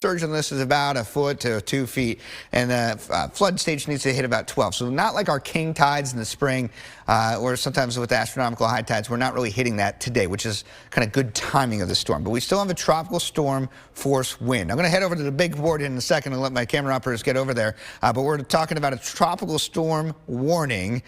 Surge on this is about 1 foot to 2 feet, and flood stage needs to hit about 12. So not like our king tides in the spring, or sometimes with astronomical high tides, we're not really hitting that today, which is kind of good timing of the storm. But we still have a tropical storm force wind. I'm going to head over to the big board in a second and let my camera operators get over there. But we're talking about a tropical storm warning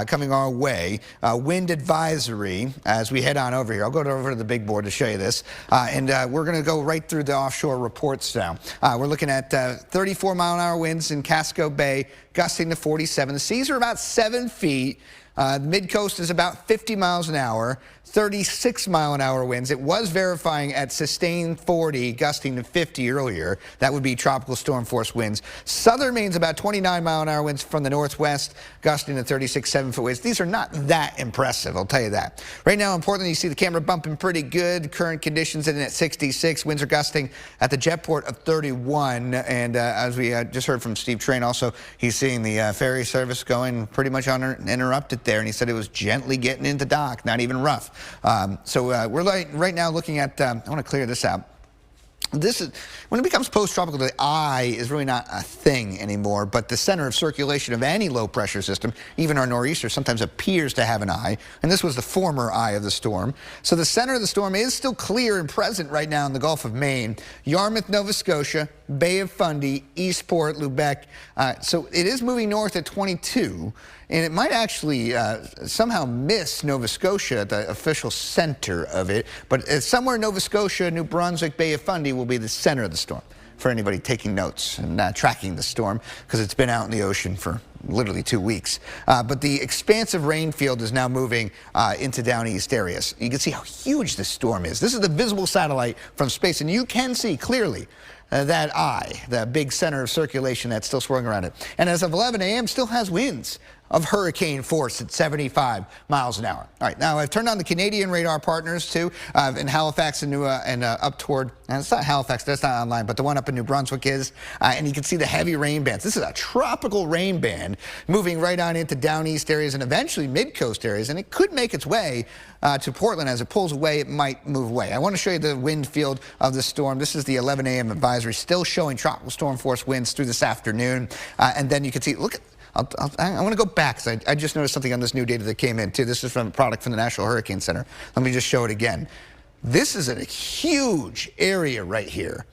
coming our way, wind advisory as we head on over here. I'll go over to the big board to show you this, and we're going to go right through the offshore reports now. We're looking at 34-mile-an-hour winds in Casco Bay, gusting to 47. The seas are about 7 feet. The mid-coast is about 50 miles an hour, 36-mile-an-hour winds. It was verifying at sustained 40, gusting to 50 earlier. That would be tropical storm force winds. Southern Maine's about 29-mile-an-hour winds from the northwest, gusting to 36 7-foot winds. These are not that impressive, I'll tell you that. Right now in Portland, you see the camera bumping pretty good. Current conditions in at 66. Winds are gusting at the Jetport of 31. And as we just heard from Steve Train, also, he's seeing the ferry service going pretty much uninterrupted there, and he said it was gently getting into dock, not even rough. So we're right now looking at, I want to clear this out. This is when it becomes post-tropical, the eye is really not a thing anymore, but the center of circulation of any low pressure system, even our nor'easter, sometimes appears to have an eye, and this was the former eye of the storm. So the center of the storm is still clear and present right now in the Gulf of Maine, Yarmouth, Nova Scotia, Bay of Fundy, Eastport, Lubec. So it is moving north at 22, and it might actually somehow miss Nova Scotia, the official center of it, but somewhere in Nova Scotia, New Brunswick, Bay of Fundy will be the center of the storm for anybody taking notes and tracking the storm, because it's been out in the ocean for literally 2 weeks. But the expansive rain field is now moving into down east areas. You can see how huge this storm is. This is the visible satellite from space, and you can see clearly that eye, that big center of circulation that's still swirling around it. And as of 11 a.m., still has winds of hurricane force at 75 miles an hour. All right, now I've turned on the Canadian radar partners too, in Halifax and up toward, and it's not Halifax, that's not online, but the one up in New Brunswick is, and you can see the heavy rain bands. This is a tropical rain band moving right on into down east areas and eventually mid-coast areas, and it could make its way to Portland. As it pulls away, it might move away. I want to show you the wind field of the storm. This is the 11 a.m. advisory, still showing tropical storm force winds through this afternoon, and then you can see, look at, I want to go back because I just noticed something on this new data that came in too. This is from a product from the National Hurricane Center. Let me just show it again. This is a huge area right here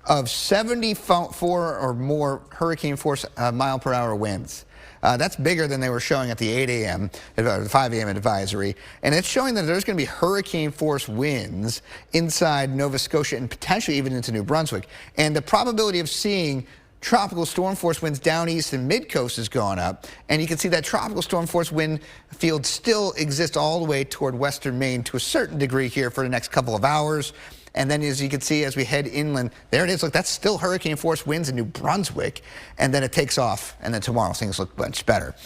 of 74 or more hurricane force mile per hour winds. That's bigger than they were showing at the 8 a.m. or 5 a.m. advisory. And it's showing that there's going to be hurricane force winds inside Nova Scotia and potentially even into New Brunswick. And the probability of seeing tropical storm force winds down east and mid-coast has gone up, and you can see that tropical storm force wind field still exists all the way toward western Maine to a certain degree here for the next couple of hours. And then as you can see, as we head inland, there it is. Look, that's still hurricane force winds in New Brunswick, and then it takes off, and then tomorrow things look much better.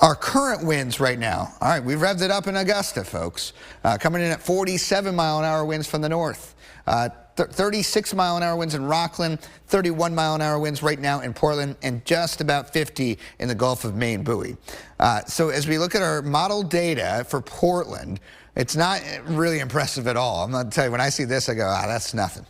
Our current winds right now, all right, we've revved it up in Augusta, folks, coming in at 47-mile-an-hour winds from the north. 36-mile-an-hour winds in Rockland, 31-mile-an-hour winds right now in Portland, and just about 50 in the Gulf of Maine buoy. So as we look at our model data for Portland, it's not really impressive at all. I'm going to tell you, when I see this, I go, that's nothing,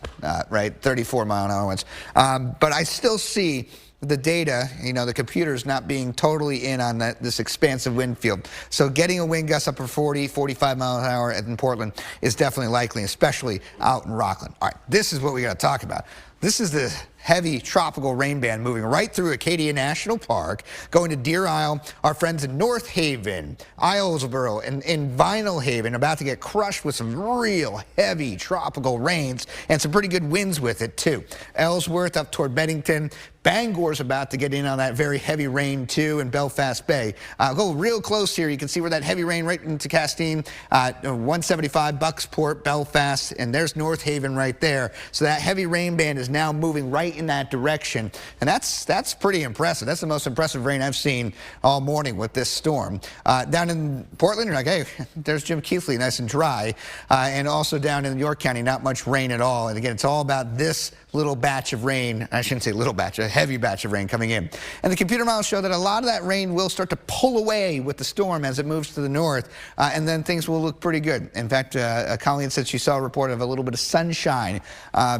right? 34-mile-an-hour winds. But I still see the data, the computer's not being totally in on this expansive wind field. So getting a wind gust up to 40, 45 miles an hour in Portland is definitely likely, especially out in Rockland. All right, this is what we got to talk about. This is the heavy tropical rain band moving right through Acadia National Park, going to Deer Isle. Our friends in North Haven, Islesboro, and in Vinyl Haven about to get crushed with some real heavy tropical rains and some pretty good winds with it too. Ellsworth up toward Bennington. Bangor's about to get in on that very heavy rain too in Belfast Bay. Go real close here. You can see where that heavy rain right into Castine, 175, Bucksport, Belfast, and there's North Haven right there. So that heavy rain band is now moving right in that direction, and that's pretty impressive. That's the most impressive rain I've seen all morning with this storm. Down in Portland, you're like, hey, there's Jim Keithley, nice and dry, and also down in York County, not much rain at all. And again, it's all about this little batch of rain. I shouldn't say little batch, a heavy batch of rain coming in. And the computer models show that a lot of that rain will start to pull away with the storm as it moves to the north, and then things will look pretty good. In fact, Colleen said she saw a report of a little bit of sunshine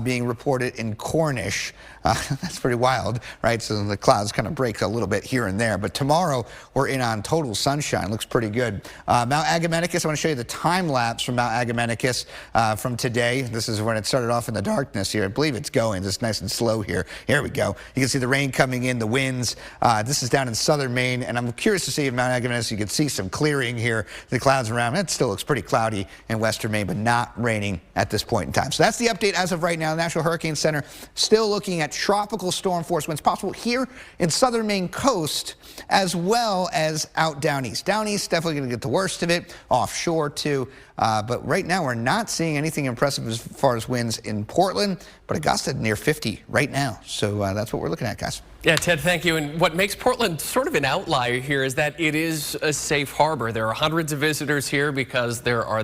being reported in Cornish. That's pretty wild, right? So the clouds kind of break a little bit here and there. But tomorrow, we're in on total sunshine. Looks pretty good. Mount Agamenticus, I want to show you the time lapse from Mount Agamenticus from today. This is when it started off in the darkness here. I believe it's going just nice and slow here. Here we go. You can see the rain coming in, the winds. This is down in southern Maine, and I'm curious to see if Mount Agamenticus, you can see some clearing here, the clouds around. It still looks pretty cloudy in western Maine, but not raining at this point in time. So that's the update as of right now. The National Hurricane Center still looking at tropical storm force winds possible here in southern Maine coast as well as out down east. Down east, definitely going to get the worst of it, offshore too. But right now we're not seeing anything impressive as far as winds in Portland, but Augusta near 50 right now. So that's what we're looking at, guys. Yeah, Ted, thank you. And what makes Portland sort of an outlier here is that it is a safe harbor. There are hundreds of visitors here because there are